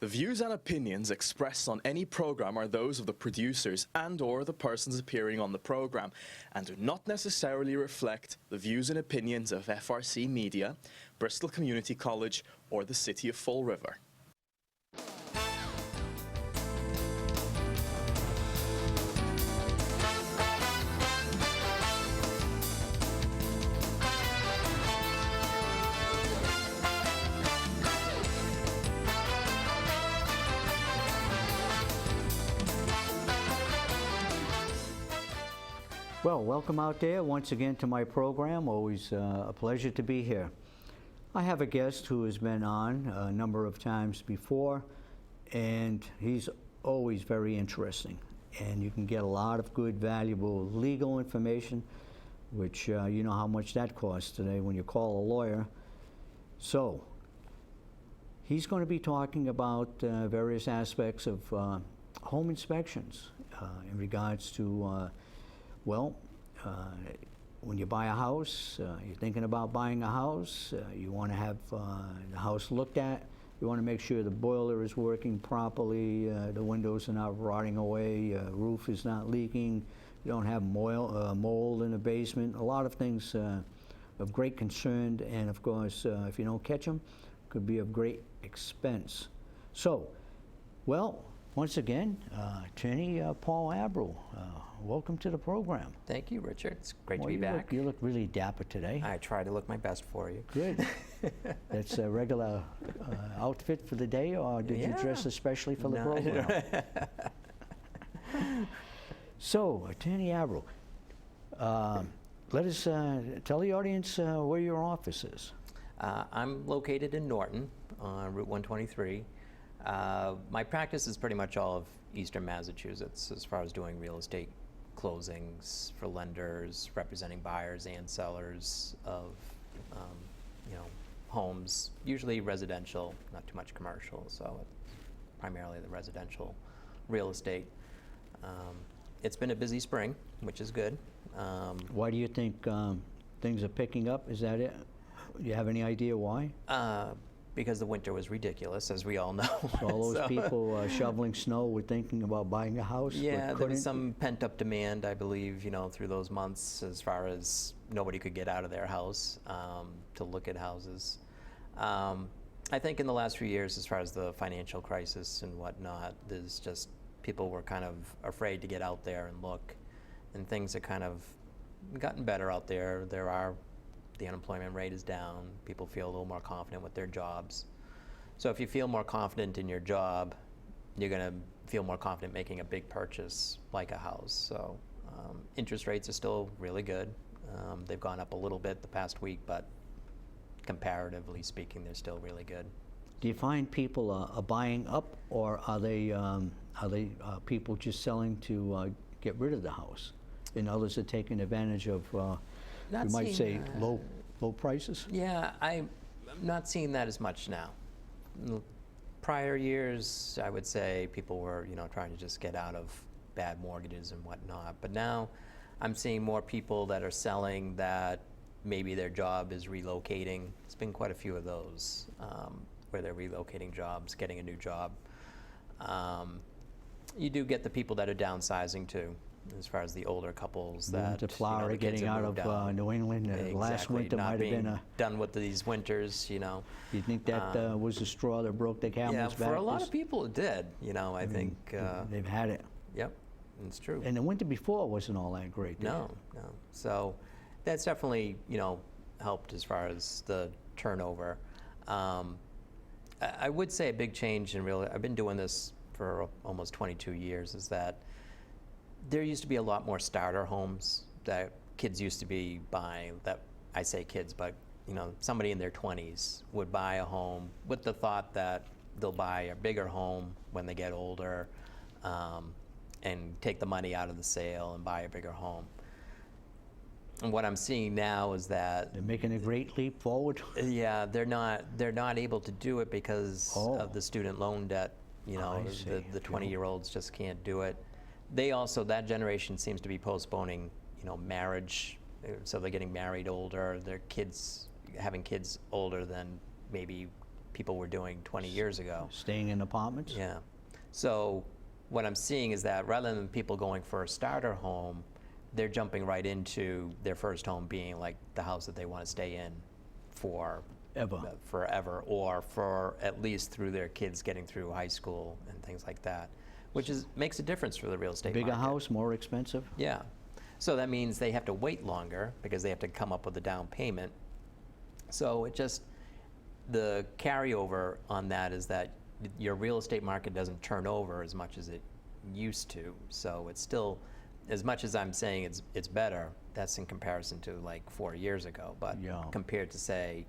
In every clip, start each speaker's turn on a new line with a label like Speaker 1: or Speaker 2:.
Speaker 1: The views and opinions expressed on any program are those of the producers and/or the persons appearing on the program, and do not necessarily reflect the views and opinions of FRC Media, Bristol Community College, or the City of Fall River.
Speaker 2: Well, welcome out there once again to my program. Always a pleasure to be here. I have a guest who has been on a number of times before, and he's always very interesting. And you can get a lot of good, valuable legal information, which you know how much that costs today when you call a lawyer. So, he's going to be talking about various aspects of home inspections in regards to well, when you buy a house, you're thinking about buying a house, you want to have the house looked at, you want to make sure the boiler is working properly, the windows are not rotting away, roof is not leaking, you don't have mold in the basement, a lot of things of great concern, and of course, if you don't catch them, could be of great expense. So, well, once again, Attorney Paul Abreau, welcome to the program.
Speaker 3: Thank you, Richard. It's great to be back.
Speaker 2: You look really dapper today.
Speaker 3: I try to look my best for you.
Speaker 2: Good. That's a regular outfit for the day, or did you dress especially for the program? So, Attorney Abreau, let us tell the audience where your office is.
Speaker 3: I'm located in Norton on Route 123. My practice is pretty much all of Eastern Massachusetts as far as doing real estate closings for lenders, representing buyers and sellers of homes, usually residential, not too much commercial, so primarily the residential real estate. It's been a busy spring, which is good.
Speaker 2: Why do you think things are picking up? Is that it? Do you have any idea why?
Speaker 3: Because the winter was ridiculous, as we all know.
Speaker 2: So all those people shoveling snow were thinking about buying a house?
Speaker 3: Yeah, there was some pent-up demand, I believe, through those months, as far as nobody could get out of their house to look at houses. I think in the last few years, as far as the financial crisis and whatnot, there's just people were kind of afraid to get out there and look, and things have kind of gotten better out there. The unemployment rate is down. People feel a little more confident with their jobs. So if you feel more confident in your job, you're going to feel more confident making a big purchase like a house. So interest rates are still really good. They've gone up a little bit the past week, but comparatively speaking, they're still really good.
Speaker 2: Do you find people are buying up, or are they people just selling to get rid of the house, and others are taking advantage of you might say low prices?
Speaker 3: Yeah, I'm not seeing that as much now. In the prior years, I would say people were, trying to just get out of bad mortgages and whatnot. But now I'm seeing more people that are selling that maybe their job is relocating. It's been quite a few of those where they're relocating jobs, getting a new job. You do get the people that are downsizing too, as far as the older couples that
Speaker 2: to Florida, getting out of New England.
Speaker 3: Exactly.
Speaker 2: Last winter might have been
Speaker 3: done with these winters.
Speaker 2: You think that was the straw that broke the camel's back?
Speaker 3: Yeah, for a lot of people it did. I think
Speaker 2: they've had it.
Speaker 3: Yep, it's true.
Speaker 2: And the winter before wasn't all that great.
Speaker 3: No. So that's definitely helped as far as the turnover. I would say a big change in I've been doing this for almost 22 years, is that there used to be a lot more starter homes that kids used to be buying. That I say kids, but somebody in their 20s would buy a home with the thought that they'll buy a bigger home when they get older, and take the money out of the sale and buy a bigger home. And what I'm seeing now is that
Speaker 2: they're making a great leap forward.
Speaker 3: Yeah, they're not able to do it because of the student loan debt. The 20-year-olds just can't do it. They also, that generation seems to be postponing, marriage. So they're getting married older. Their kids, having kids older than maybe people were doing 20 years ago.
Speaker 2: Staying in apartments?
Speaker 3: Yeah. So what I'm seeing is that rather than people going for a starter home, they're jumping right into their first home being like the house that they want to stay in for forever, or for at least through their kids getting through high school and things like that, which makes a difference for the real estate
Speaker 2: Bigger
Speaker 3: market.
Speaker 2: house, more expensive?
Speaker 3: Yeah. So that means they have to wait longer because they have to come up with a down payment. So the carryover on that is that your real estate market doesn't turn over as much as it used to. So it's still, as much as I'm saying it's better, that's in comparison to like 4 years ago. But
Speaker 2: Yeah.
Speaker 3: compared to say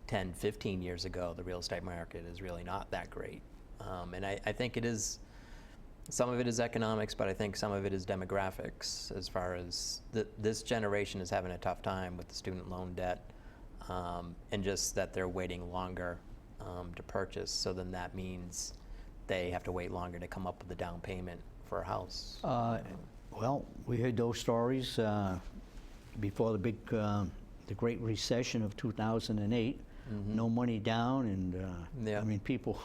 Speaker 3: 10, 15 years ago, the real estate market is really not that great. And I think it is, some of it is economics, but I think some of it is demographics, as far as this generation is having a tough time with the student loan debt, and just that they're waiting longer to purchase. So then that means they have to wait longer to come up with the down payment for a house.
Speaker 2: Well, we heard those stories before the Great Recession of 2008. No money down, and
Speaker 3: Yeah.
Speaker 2: I mean, people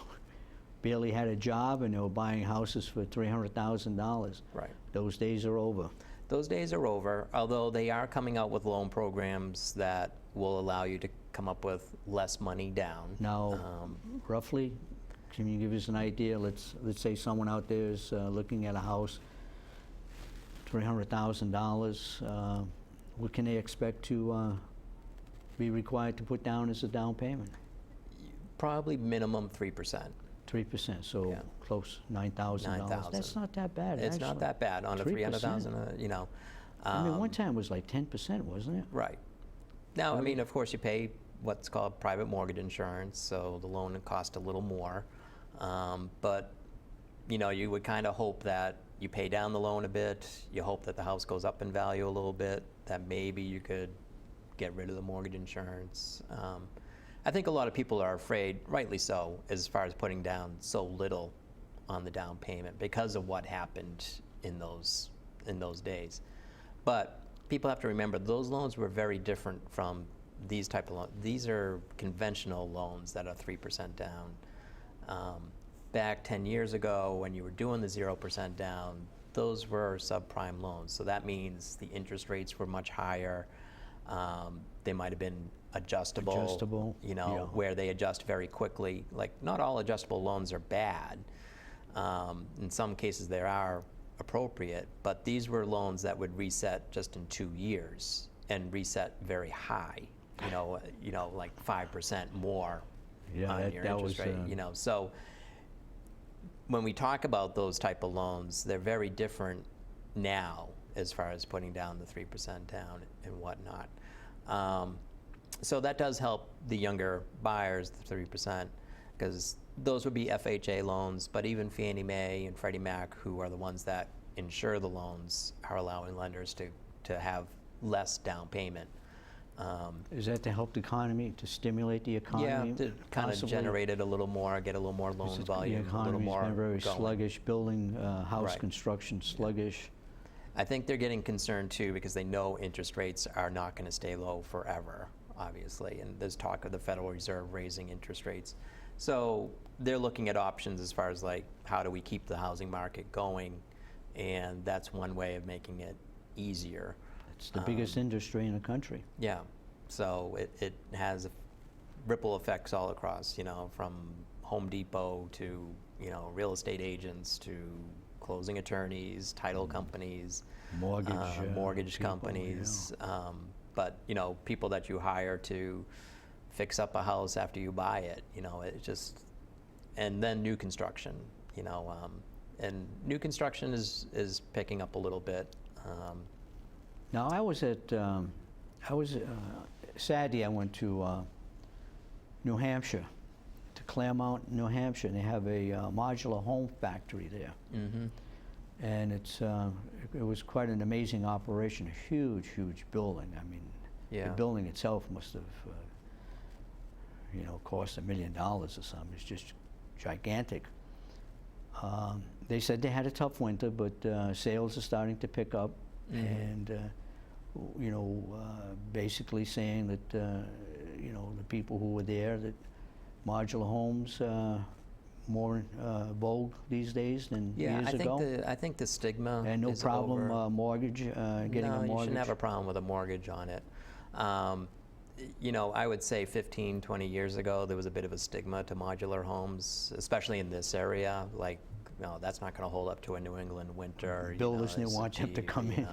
Speaker 2: barely had a job, and they were buying houses for $300,000.
Speaker 3: Right.
Speaker 2: Those days are over.
Speaker 3: Those days are over, although they are coming out with loan programs that will allow you to come up with less money down.
Speaker 2: Now, roughly, can you give us an idea? Let's say someone out there is looking at a house, $300,000. What can they expect to be required to put down as a down payment?
Speaker 3: Probably minimum 3%.
Speaker 2: 3%, so
Speaker 3: Yeah.
Speaker 2: close, $9,000.
Speaker 3: $9,000.
Speaker 2: That's not that bad,
Speaker 3: It's
Speaker 2: actually.
Speaker 3: not that bad on a
Speaker 2: 3%.
Speaker 3: 300,000, you know.
Speaker 2: I mean, one time it was like 10%, wasn't it?
Speaker 3: Right. Now, I mean, of course, you pay what's called private mortgage insurance, so the loan would cost a little more. But, you know, you would kind of hope that you pay down the loan a bit, you hope that the house goes up in value a little bit, that maybe you could get rid of the mortgage insurance. I think a lot of people are afraid, rightly so, as far as putting down so little on the down payment because of what happened in those days. But people have to remember those loans were very different from these type of loans. These are conventional loans that are 3% down. Back 10 years ago, when you were doing the 0% down, those were subprime loans. So that means the interest rates were much higher. They might have been adjustable, you know,
Speaker 2: yeah.
Speaker 3: where they adjust very quickly. Like, not all adjustable loans are bad. In some cases, they are appropriate, but these were loans that would reset just in 2 years and reset very high. You know, like 5% more
Speaker 2: Yeah,
Speaker 3: on
Speaker 2: that-
Speaker 3: your
Speaker 2: that
Speaker 3: interest
Speaker 2: was,
Speaker 3: rate. You know, so when we talk about those type of loans, they're very different now as far as putting down the 3% down and whatnot. So that does help the younger buyers, the 3%, because those would be FHA loans, but even Fannie Mae and Freddie Mac, who are the ones that insure the loans, are allowing lenders to have less down payment.
Speaker 2: Is that to help the economy, to stimulate the
Speaker 3: Yeah,
Speaker 2: economy?
Speaker 3: to kind of
Speaker 2: possibly?
Speaker 3: generate it a little more, get a little more
Speaker 2: Because
Speaker 3: loan
Speaker 2: the
Speaker 3: volume, a little
Speaker 2: economy's
Speaker 3: more
Speaker 2: been very
Speaker 3: going.
Speaker 2: sluggish, building, house
Speaker 3: Right.
Speaker 2: construction sluggish.
Speaker 3: I think they're getting concerned too because they know interest rates are not going to stay low forever, obviously, and there's talk of the Federal Reserve raising interest rates. So they're looking at options as far as like, how do we keep the housing market going? And that's one way of making it easier.
Speaker 2: It's the biggest industry in the country.
Speaker 3: Yeah, so it has ripple effects all across, you know, from Home Depot to, you know, real estate agents to closing attorneys, title companies, mortgage
Speaker 2: people,
Speaker 3: companies, but, you know, people that you hire to fix up a house after you buy it, you know, it just, and then new construction, you know, and new construction is picking up a little bit.
Speaker 2: Now, Saturday I went to New Hampshire, to Claremont, New Hampshire, and they have a modular home factory there.
Speaker 3: Mm-hmm.
Speaker 2: And it was quite an amazing operation, a huge, huge building. I mean,
Speaker 3: Yeah.
Speaker 2: the building itself must have, cost $1 million or something. It's just gigantic. They said they had a tough winter, but sales are starting to pick up, and basically saying that the people who were there, that modular homes more in vogue these days than
Speaker 3: Yeah,
Speaker 2: years ago?
Speaker 3: I think the stigma
Speaker 2: And no
Speaker 3: is
Speaker 2: problem
Speaker 3: over.
Speaker 2: mortgage, getting a
Speaker 3: No, you
Speaker 2: mortgage?
Speaker 3: shouldn't have a problem with a mortgage on it. You know, I would say 15, 20 years ago, there was a bit of a stigma to modular homes, especially in this area. Like, no, that's not going to hold up to a New England winter.
Speaker 2: Builders didn't
Speaker 3: it's
Speaker 2: want them to
Speaker 3: cheap,
Speaker 2: come in.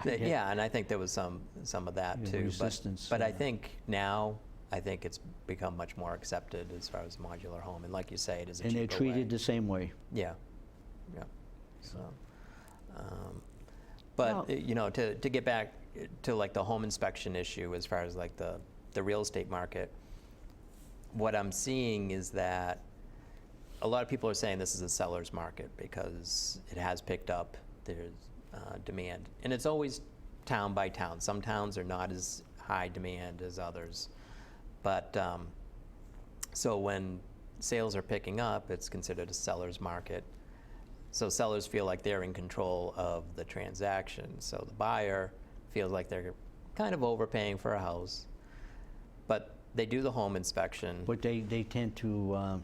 Speaker 3: Yeah, and I think there was some of that
Speaker 2: Yeah,
Speaker 3: too.
Speaker 2: resistance,
Speaker 3: But I
Speaker 2: yeah.
Speaker 3: think now, I think it's become much more accepted as far as modular home. And like you say, it is a
Speaker 2: And they're
Speaker 3: cheaper
Speaker 2: treated
Speaker 3: way.
Speaker 2: the same way?
Speaker 3: Yeah, yeah. So, but
Speaker 2: Well-
Speaker 3: you know, to get back to like the home inspection issue, as far as like the real estate market, what I'm seeing is that a lot of people are saying this is a seller's market because it has picked up. There's demand, and it's always town by town. Some towns are not as high demand as others, but so when sales are picking up, it's considered a seller's market. So sellers feel like they're in control of the transaction. So the buyer feels like they're kind of overpaying for a house, but they do the home inspection.
Speaker 2: But they tend to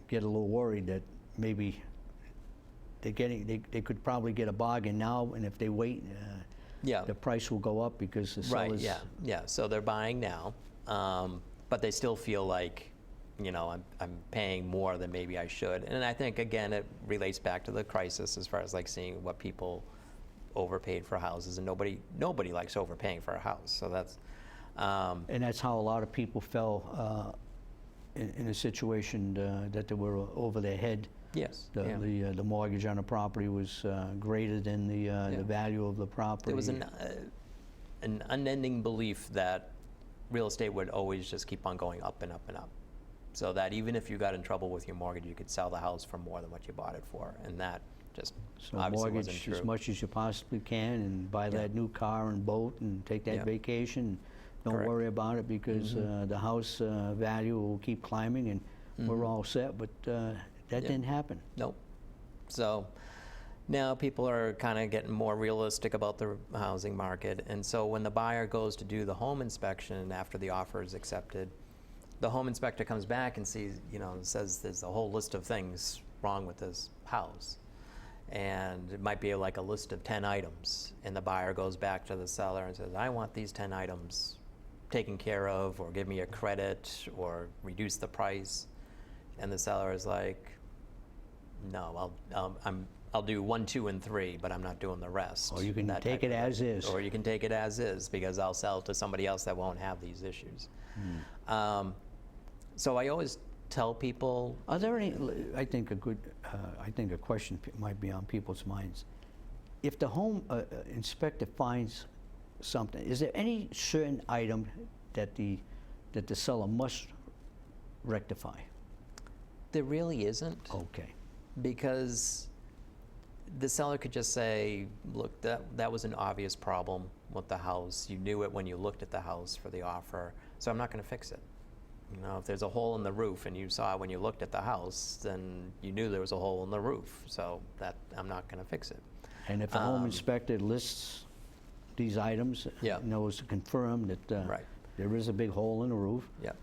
Speaker 2: get a little worried that maybe they could probably get a bargain now, and if they wait,
Speaker 3: Yeah.
Speaker 2: the price will go up because the
Speaker 3: Right,
Speaker 2: sellers...
Speaker 3: yeah. So they're buying now, but they still feel like, you know, I'm paying more than maybe I should. And I think, again, it relates back to the crisis as far as like seeing what people overpaid for houses, and nobody likes overpaying for a house. So that's...
Speaker 2: And that's how a lot of people fell in a situation that they were over their head.
Speaker 3: yes. yeah.
Speaker 2: The mortgage on the property was greater than the value of the property.
Speaker 3: There was an unending belief that real estate would always just keep on going up and up and up. So that even if you got in trouble with your mortgage, you could sell the house for more than what you bought it for. And that just
Speaker 2: So
Speaker 3: obviously wasn't
Speaker 2: mortgage
Speaker 3: true.
Speaker 2: as much as you possibly can, and buy
Speaker 3: Yeah.
Speaker 2: that new car and boat and take that
Speaker 3: Yeah.
Speaker 2: vacation. Don't
Speaker 3: Correct.
Speaker 2: worry about it because the house value will keep climbing and we're all set, but that didn't happen.
Speaker 3: Nope. So now people are kind of getting more realistic about the housing market. And so when the buyer goes to do the home inspection after the offer is accepted, the home inspector comes back and sees, you know, says there's a whole list of things wrong with this house. And it might be like a list of 10 items. And the buyer goes back to the seller and says, I want these 10 items taken care of, or give me a credit, or reduce the price. And the seller is like, no, I'll do 1, 2, and 3, but I'm not doing the rest.
Speaker 2: Or you can
Speaker 3: That
Speaker 2: take
Speaker 3: type
Speaker 2: it
Speaker 3: of
Speaker 2: as
Speaker 3: thing.
Speaker 2: is.
Speaker 3: Or you can take it as is, because I'll sell it to somebody else that won't have these issues. So I always tell people,
Speaker 2: Are there any, I think a question might be on people's minds. If the home inspector finds something, is there any certain item that the seller must rectify?
Speaker 3: there really isn't.
Speaker 2: Okay.
Speaker 3: Because the seller could just say, look, that was an obvious problem with the house. You knew it when you looked at the house for the offer, so I'm not going to fix it. You know, if there's a hole in the roof and you saw it when you looked at the house, then you knew there was a hole in the roof, so that I'm not going to fix it.
Speaker 2: And if the home inspector lists these items,
Speaker 3: Yeah.
Speaker 2: knows to confirm that
Speaker 3: Right.
Speaker 2: there is a big hole in the roof.
Speaker 3: Yeah.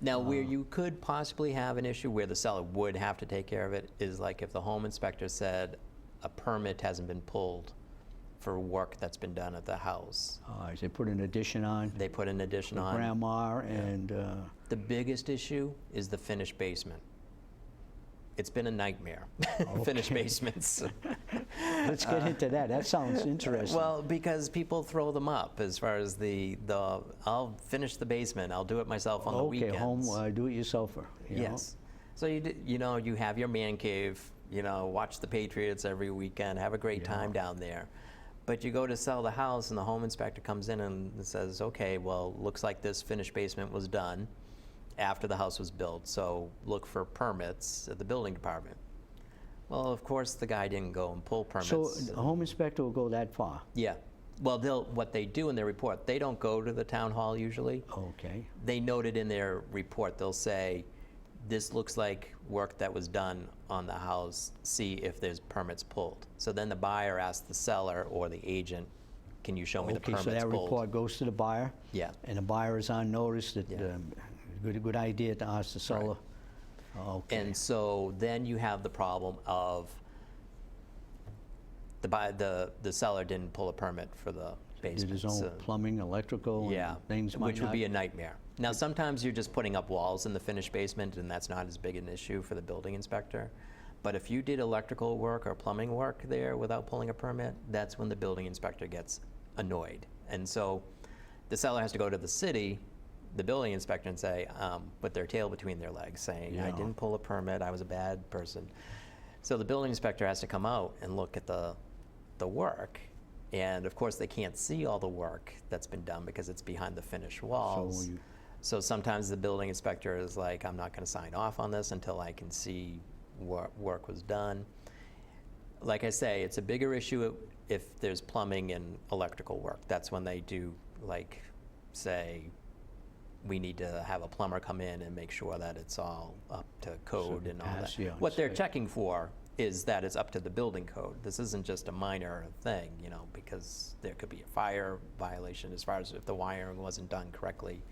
Speaker 3: Now, where you could possibly have an issue where the seller would have to take care of it is like if the home inspector said a permit hasn't been pulled for work that's been done at the house.
Speaker 2: They put an addition on,
Speaker 3: They put an addition on.
Speaker 2: grandma, and
Speaker 3: The biggest issue is the finished basement. It's been a nightmare, finished
Speaker 2: Okay.
Speaker 3: basements.
Speaker 2: let's get into that. That sounds interesting.
Speaker 3: Well, because people throw them up as far as the I'll finish the basement, I'll do it myself on the
Speaker 2: okay,
Speaker 3: weekends.
Speaker 2: home do-it-yourselfer. You know?
Speaker 3: Yes. So you have your man cave, watch the Patriots every weekend, have a great time down there. But you go to sell the house and the home inspector comes in and says, okay, well, looks like this finished basement was done after the house was built, so look for permits at the building department. Well, of course, the guy didn't go and pull permits.
Speaker 2: So a home inspector will go that far?
Speaker 3: Yeah. Well, what they do in their report, they don't go to the town hall usually.
Speaker 2: Okay.
Speaker 3: They note it in their report. They'll say, this looks like work that was done on the house, see if there's permits pulled. So then the buyer asks the seller or the agent, can you show me the
Speaker 2: Okay,
Speaker 3: permits
Speaker 2: so that
Speaker 3: pulled?
Speaker 2: report goes to the buyer?
Speaker 3: Yeah.
Speaker 2: And the buyer is on notice that,
Speaker 3: Yeah.
Speaker 2: good idea to ask the seller Okay.
Speaker 3: And so then you have the problem of the seller didn't pull a permit for the basement.
Speaker 2: Did his own
Speaker 3: so-
Speaker 2: plumbing, electrical,
Speaker 3: yeah,
Speaker 2: and things might
Speaker 3: which would
Speaker 2: not-
Speaker 3: be a nightmare. Now, sometimes you're just putting up walls in the finished basement, and that's not as big an issue for the building inspector. But if you did electrical work or plumbing work there without pulling a permit, that's when the building inspector gets annoyed. And so the seller has to go to the city, the building inspector, and say, put their tail between their legs, saying, I
Speaker 2: Yeah.
Speaker 3: didn't pull a permit, I was a bad person. So the building inspector has to come out and look at the work. And of course, they can't see all the work that's been done because it's behind the finished walls. So sometimes the building inspector is like, I'm not going to sign off on this until I can see what work was done. Like I say, it's a bigger issue if there's plumbing and electrical work. That's when they do, like, say, we need to have a plumber come in and make sure that it's all up to code and all
Speaker 2: pass,
Speaker 3: that.
Speaker 2: yeah,
Speaker 3: What they're
Speaker 2: inspect.
Speaker 3: checking for is that it's up to the building code. This isn't just a minor thing, you know, because there could be a fire violation as far as if the wiring wasn't done correctly.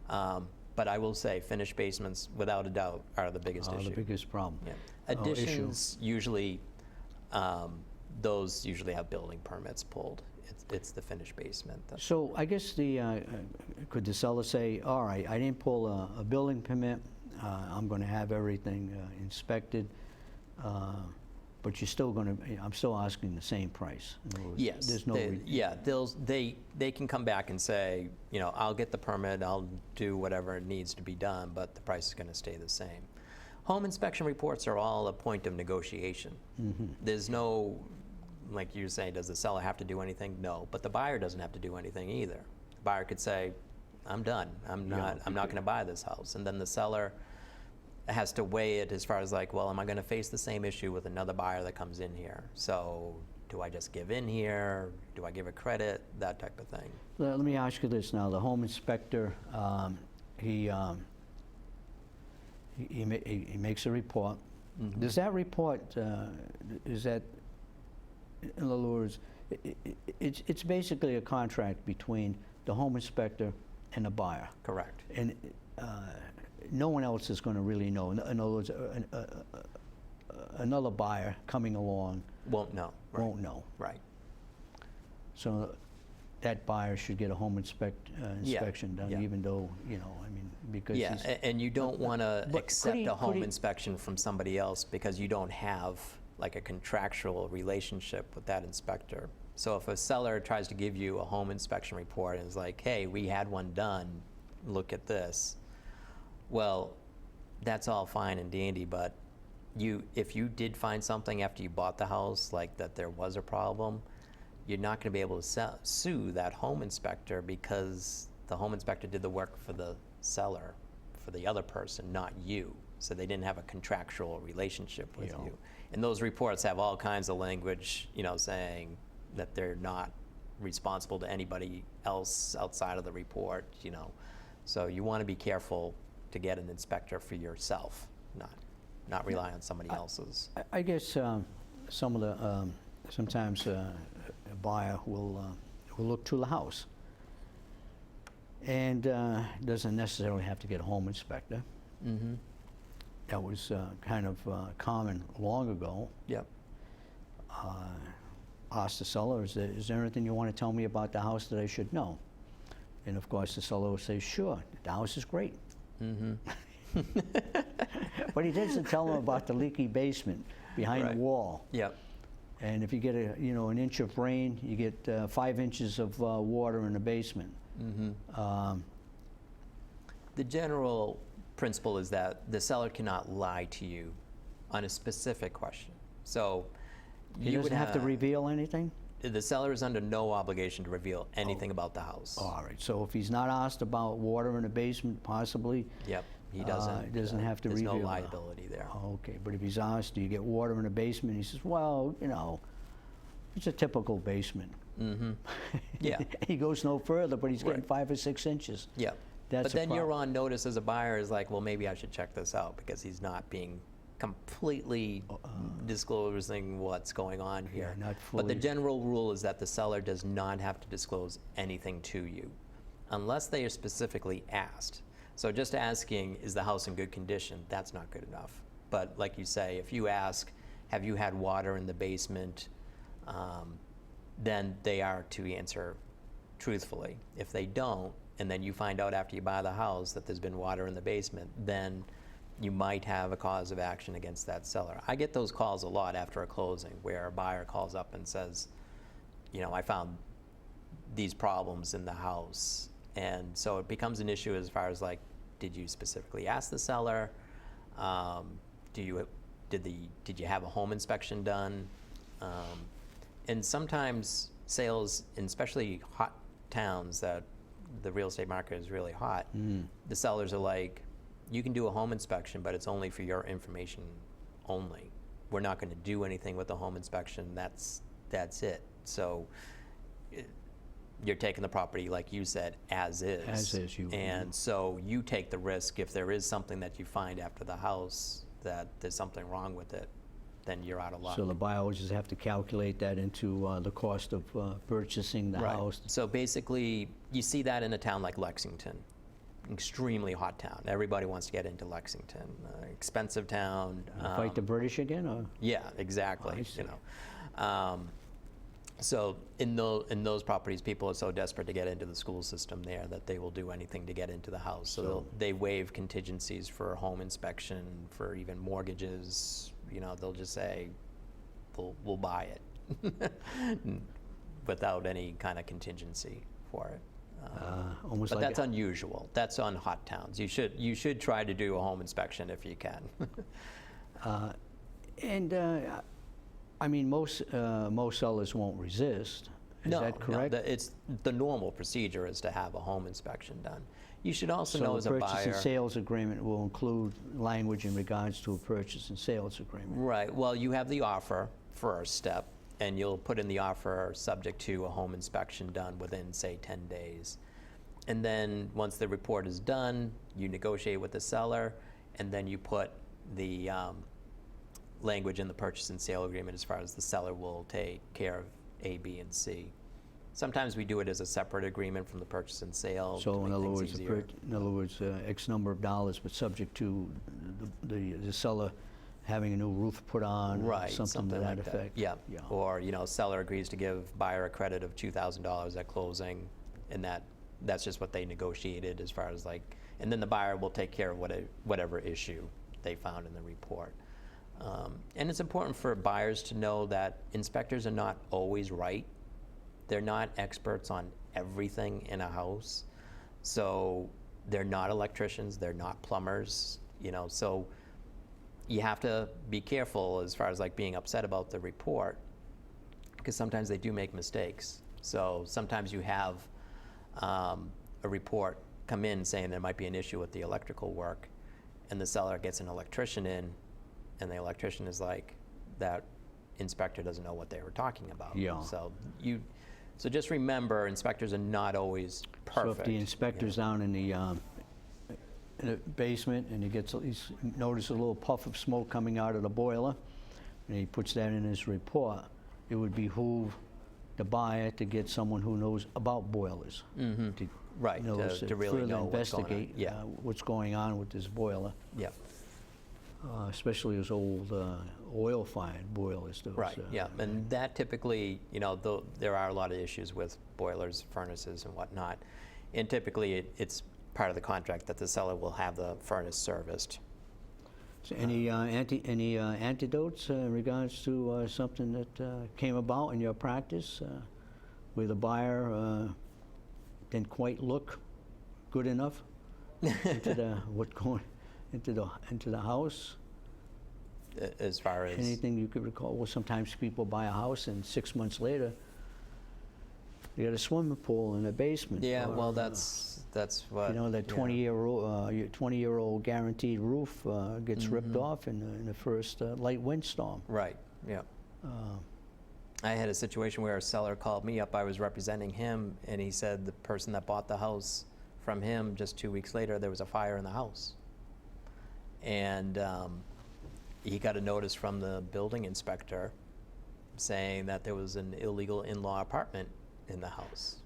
Speaker 3: But I will say finished basements, without a doubt, are the biggest issue.
Speaker 2: The biggest problem.
Speaker 3: Yeah.
Speaker 2: issue.
Speaker 3: Additions, usually, those usually have building permits pulled. It's the finished basement.
Speaker 2: So I guess could the seller say, all right, I didn't pull a building permit, I'm going to have everything inspected, but you're still going to, I'm still asking the same price. In other words,
Speaker 3: Yes.
Speaker 2: There's no.
Speaker 3: They can come back and say, you know, I'll get the permit, I'll do whatever needs to be done, but the price is going to stay the same. Home inspection reports are all a point of negotiation. There's no, like you're saying, does the seller have to do anything? No, but the buyer doesn't have to do anything either. The buyer could say, I'm done. I'm not going to buy this house. And then the seller has to weigh it as far as like, well, am I going to face the same issue with another buyer that comes in here? So do I just give in here? Do I give a credit? That type of thing.
Speaker 2: Let me ask you this now. The home inspector, he makes a report. Does that report, is that, in other words, it's basically a contract between the home inspector and the buyer.
Speaker 3: Correct.
Speaker 2: And no one else is going to really know. In other words, another buyer coming along
Speaker 3: Won't know. Right.
Speaker 2: won't know.
Speaker 3: Right.
Speaker 2: So that buyer should get a home inspection done,
Speaker 3: yeah.
Speaker 2: even though, you know, I mean, because
Speaker 3: Yeah,
Speaker 2: he's...
Speaker 3: and you don't want to
Speaker 2: but
Speaker 3: accept
Speaker 2: could he-
Speaker 3: a
Speaker 2: could
Speaker 3: home
Speaker 2: he-
Speaker 3: inspection from somebody else because you don't have like a contractual relationship with that inspector. So if a seller tries to give you a home inspection report and is like, hey, we had one done, look at this. Well, that's all fine and dandy, but if you did find something after you bought the house, like that there was a problem, you're not going to be able to sue that home inspector because the home inspector did the work for the seller, for the other person, not you. So they didn't have a contractual relationship with
Speaker 2: Yeah.
Speaker 3: you. And those reports have all kinds of language, you know, saying that they're not responsible to anybody else outside of the report, you know. So you want to be careful to get an inspector for yourself, not rely on somebody else's.
Speaker 2: I guess some of the, sometimes a buyer will look to the house and doesn't necessarily have to get a home inspector.
Speaker 3: Mm-hmm.
Speaker 2: That was kind of common long ago.
Speaker 3: Yep.
Speaker 2: Ask the seller, is there anything you want to tell me about the house that I should know? And of course the seller will say, sure, the house is great.
Speaker 3: Mm-hmm.
Speaker 2: But he doesn't tell them about the leaky basement behind
Speaker 3: Right.
Speaker 2: the wall.
Speaker 3: Yep.
Speaker 2: And if you get an inch of rain, you get 5 inches of water in the basement.
Speaker 3: Mm-hmm. The general principle is that the seller cannot lie to you on a specific question. So
Speaker 2: He
Speaker 3: you would
Speaker 2: doesn't have to reveal anything?
Speaker 3: The seller is under no obligation to reveal anything about the house.
Speaker 2: All right, so if he's not asked about water in the basement, possibly,
Speaker 3: Yep, he doesn't.
Speaker 2: he doesn't have to
Speaker 3: there's
Speaker 2: reveal
Speaker 3: no
Speaker 2: that.
Speaker 3: liability there.
Speaker 2: okay, but if he's asked, do you get water in the basement? He says, well, you know, it's a typical basement.
Speaker 3: Mm-hmm. Yeah.
Speaker 2: He goes no further, but he's getting
Speaker 3: Right.
Speaker 2: 5 or 6 inches.
Speaker 3: Yeah.
Speaker 2: That's
Speaker 3: But
Speaker 2: a
Speaker 3: then you're
Speaker 2: problem.
Speaker 3: on notice as a buyer is like, well, maybe I should check this out because he's not being completely disclosing what's going on here.
Speaker 2: not
Speaker 3: But the
Speaker 2: fully-
Speaker 3: general rule is that the seller does not have to disclose anything to you unless they are specifically asked. So just asking, is the house in good condition? That's not good enough. But like you say, if you ask, have you had water in the basement? Then they are to answer truthfully. If they don't, and then you find out after you buy the house that there's been water in the basement, then you might have a cause of action against that seller. I get those calls a lot after a closing where a buyer calls up and says, I found these problems in the house. And so it becomes an issue as far as like, did you specifically ask the seller? Did you have a home inspection done? And sometimes sales, in especially hot towns that the real estate market is really hot, the sellers are like, you can do a home inspection, but it's only for your information only. We're not going to do anything with the home inspection. That's it. So you're taking the property, like you said, as is.
Speaker 2: As is,
Speaker 3: And so you take the risk if there is something that you find after the house that there's something wrong with it, then you're out of luck.
Speaker 2: So the buyer will just have to calculate that into the cost of purchasing the house.
Speaker 3: So basically, you see that in a town like Lexington, extremely hot town. Everybody wants to get into Lexington, expensive town.
Speaker 2: Fight the British again, or?
Speaker 3: Yeah, exactly.
Speaker 2: I see.
Speaker 3: So in those properties, people are so desperate to get into the school system there that they will do anything to get into the house. So they waive contingencies for a home inspection, for even mortgages. They'll just say, we'll buy it without any kind of contingency for it.
Speaker 2: Almost
Speaker 3: But
Speaker 2: like
Speaker 3: that's unusual. That's on hot towns. You should try to do a home inspection if you can.
Speaker 2: I mean, most sellers won't resist. Is that correct?
Speaker 3: No, it's the normal procedure is to have a home inspection done. You should also know as a
Speaker 2: So the purchase and
Speaker 3: buyer.
Speaker 2: sales agreement will include language in regards to a purchase and sales agreement.
Speaker 3: Right. Well, you have the offer first step, and you'll put in the offer subject to a home inspection done within, say, 10 days. And then once the report is done, you negotiate with the seller, and then you put the language in the purchase and sale agreement as far as the seller will take care of A, B, and C. Sometimes we do it as a separate agreement from the purchase and sale.
Speaker 2: So
Speaker 3: to
Speaker 2: in
Speaker 3: make
Speaker 2: other
Speaker 3: things
Speaker 2: words,
Speaker 3: easier.
Speaker 2: X number of dollars, but subject to the seller having a new roof put on, or
Speaker 3: Right,
Speaker 2: something to that
Speaker 3: like
Speaker 2: effect.
Speaker 3: Yeah. Or seller agrees to give buyer a credit of $2,000 at closing, and that's just what they negotiated as far as like, and then the buyer will take care of whatever issue they found in the report. And it's important for buyers to know that inspectors are not always right. They're not experts on everything in a house. So they're not electricians, they're not plumbers, so you have to be careful as far as like being upset about the report, because sometimes they do make mistakes. So sometimes you have a report come in saying there might be an issue with the electrical work, and the seller gets an electrician in, and the electrician is like, that inspector doesn't know what they were talking about.
Speaker 2: Yeah.
Speaker 3: So just remember, inspectors are not always perfect.
Speaker 2: So if the inspector's down in the basement and he notices a little puff of smoke coming out of the boiler, and he puts that in his report, it would behoove the buyer to get someone who knows about boilers. To,
Speaker 3: Right, to really
Speaker 2: further
Speaker 3: know what's going on.
Speaker 2: investigate
Speaker 3: Yeah.
Speaker 2: what's going on with this boiler,
Speaker 3: Yeah.
Speaker 2: especially those old oil-fired boilers.
Speaker 3: Right, yeah, and that typically, there are a lot of issues with boilers, furnaces, and whatnot, and typically it's part of the contract that the seller will have the furnace serviced.
Speaker 2: So any antidotes in regards to something that came about in your practice where the buyer didn't quite look good enough into the house?
Speaker 3: As far as
Speaker 2: Anything you could recall? Well, sometimes people buy a house and 6 months later they got a swimming pool in the basement.
Speaker 3: yeah,
Speaker 2: or,
Speaker 3: well, that's what
Speaker 2: that 20-year-old guaranteed roof gets ripped off in the first light windstorm.
Speaker 3: Right, yeah. I had a situation where a seller called me up. I was representing him, and he said the person that bought the house from him, just 2 weeks later, there was a fire in the house. And he got a notice from the building inspector saying that there was an illegal in-law apartment in the house.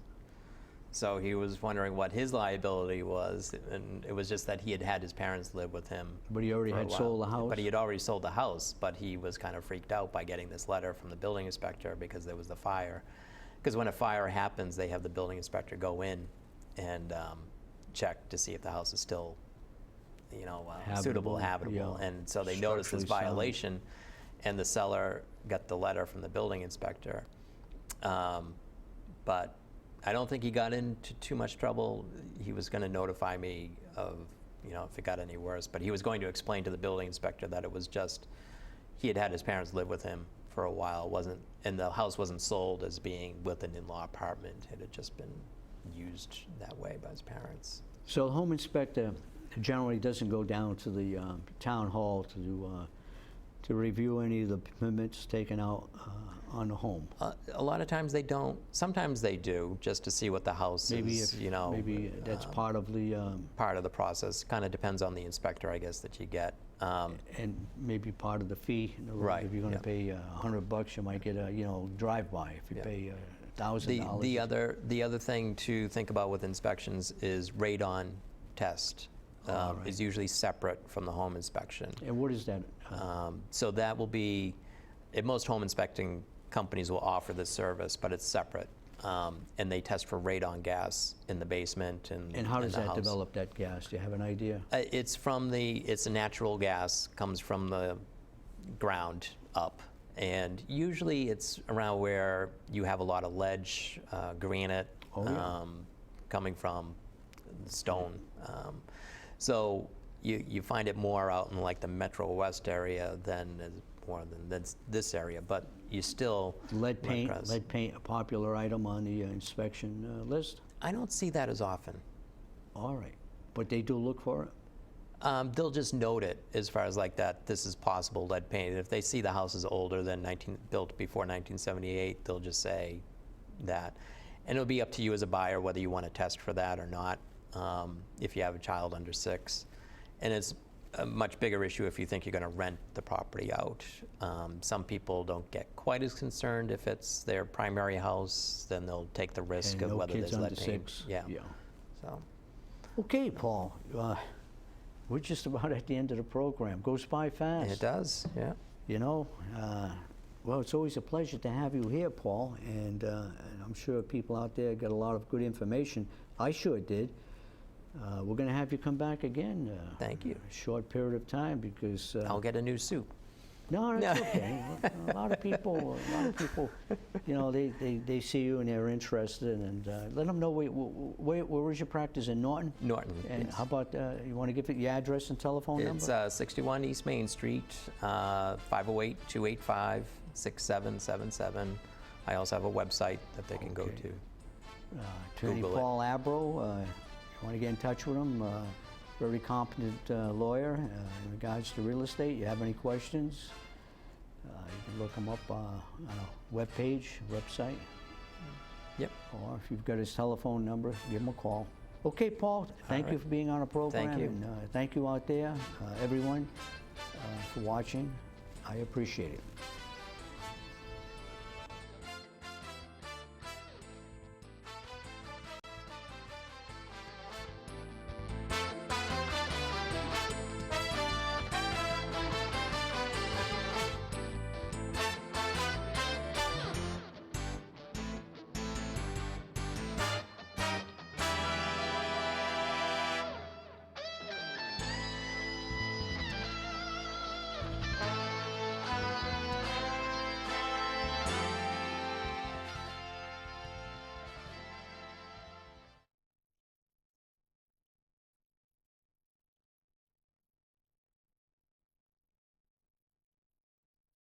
Speaker 3: So he was wondering what his liability was, and it was just that he had had his parents live with him.
Speaker 2: But he already
Speaker 3: for a
Speaker 2: had
Speaker 3: while.
Speaker 2: sold the house?
Speaker 3: But he had already sold the house, but he was kind of freaked out by getting this letter from the building inspector because there was the fire. Because when a fire happens, they have the building inspector go in and check to see if the house is still, you know, suitable, habitable.
Speaker 2: Yeah.
Speaker 3: And so they noticed this
Speaker 2: Structurally sound.
Speaker 3: violation, and the seller got the letter from the building inspector. But I don't think he got into too much trouble. He was going to notify me of, you know, if it got any worse. But he was going to explain to the building inspector that it was just, he had had his parents live with him for a while, and the house wasn't sold as being with an in-law apartment. It had just been used that way by his parents.
Speaker 2: So the home inspector generally doesn't go down to the town hall to review any of the permits taken out on the home.
Speaker 3: A lot of times they don't. Sometimes they do, just to see what the house is. You know,
Speaker 2: maybe that's part of the
Speaker 3: part of the process. Kind of depends on the inspector, I guess, that you get.
Speaker 2: and maybe part of the fee. In other words,
Speaker 3: Right,
Speaker 2: if you're going to
Speaker 3: yeah.
Speaker 2: pay $100, you might get a drive-by. If you
Speaker 3: Yeah.
Speaker 2: pay $1,000.
Speaker 3: The other thing to think about with inspections is radon test
Speaker 2: All right.
Speaker 3: is usually separate from the home inspection.
Speaker 2: And what is that?
Speaker 3: So that will be, most home inspecting companies will offer this service, but it's separate. And they test for radon gas in the basement and
Speaker 2: And how
Speaker 3: in
Speaker 2: does
Speaker 3: the
Speaker 2: that
Speaker 3: house.
Speaker 2: develop, that gas? Do you have an idea?
Speaker 3: It's a natural gas, comes from the ground up. And usually it's around where you have a lot of ledge, granite,
Speaker 2: Oh, yeah.
Speaker 3: coming from stone. So you find it more out in like the Metro West area more than this area, but you still
Speaker 2: Lead
Speaker 3: run
Speaker 2: paint,
Speaker 3: across-
Speaker 2: a popular item on the inspection list?
Speaker 3: I don't see that as often.
Speaker 2: All right. But they do look for it?
Speaker 3: They'll just note it as far as like that. This is possible lead paint. If they see the house is older than built before 1978, they'll just say that, and it'll be up to you as a buyer whether you want to test for that or not. If you have a child under 6, and it's a much bigger issue if you think you're going to rent the property out. Some people don't get quite as concerned if it's their primary house, then they'll take the risk
Speaker 2: And
Speaker 3: of
Speaker 2: no
Speaker 3: whether
Speaker 2: kids
Speaker 3: there's
Speaker 2: under
Speaker 3: lead paint.
Speaker 2: 6?
Speaker 3: Yeah.
Speaker 2: Yeah.
Speaker 3: So.
Speaker 2: Okay, Paul. We're just about at the end of the program. Goes by fast.
Speaker 3: It does. Yeah.
Speaker 2: You know, well, it's always a pleasure to have you here, Paul, and I'm sure people out there got a lot of good information. I sure did. We're going to have you come back again.
Speaker 3: Thank you.
Speaker 2: A short period of time because.
Speaker 3: I'll get a new suit.
Speaker 2: No, that's okay. A lot of people, you know, they see you and they're interested, and let them know where is your practice in Norton?
Speaker 3: Norton.
Speaker 2: And
Speaker 3: yes.
Speaker 2: how about you want to give it your address and telephone
Speaker 3: It's
Speaker 2: number?
Speaker 3: 61 East Main Street, 508-285-6777. I also have a website that they can go
Speaker 2: Okay.
Speaker 3: to.
Speaker 2: Attorney
Speaker 3: Google it.
Speaker 2: Paul Abreau. You want to get in touch with him? Very competent lawyer in regards to real estate. You have any questions? You can look him up on a website.
Speaker 3: Yep.
Speaker 2: Or if you've got his telephone number, give him a call. Okay, Paul, thank you
Speaker 3: right.
Speaker 2: for being on the program.
Speaker 3: Thank you.
Speaker 2: And thank you out there, everyone, for watching. I appreciate it.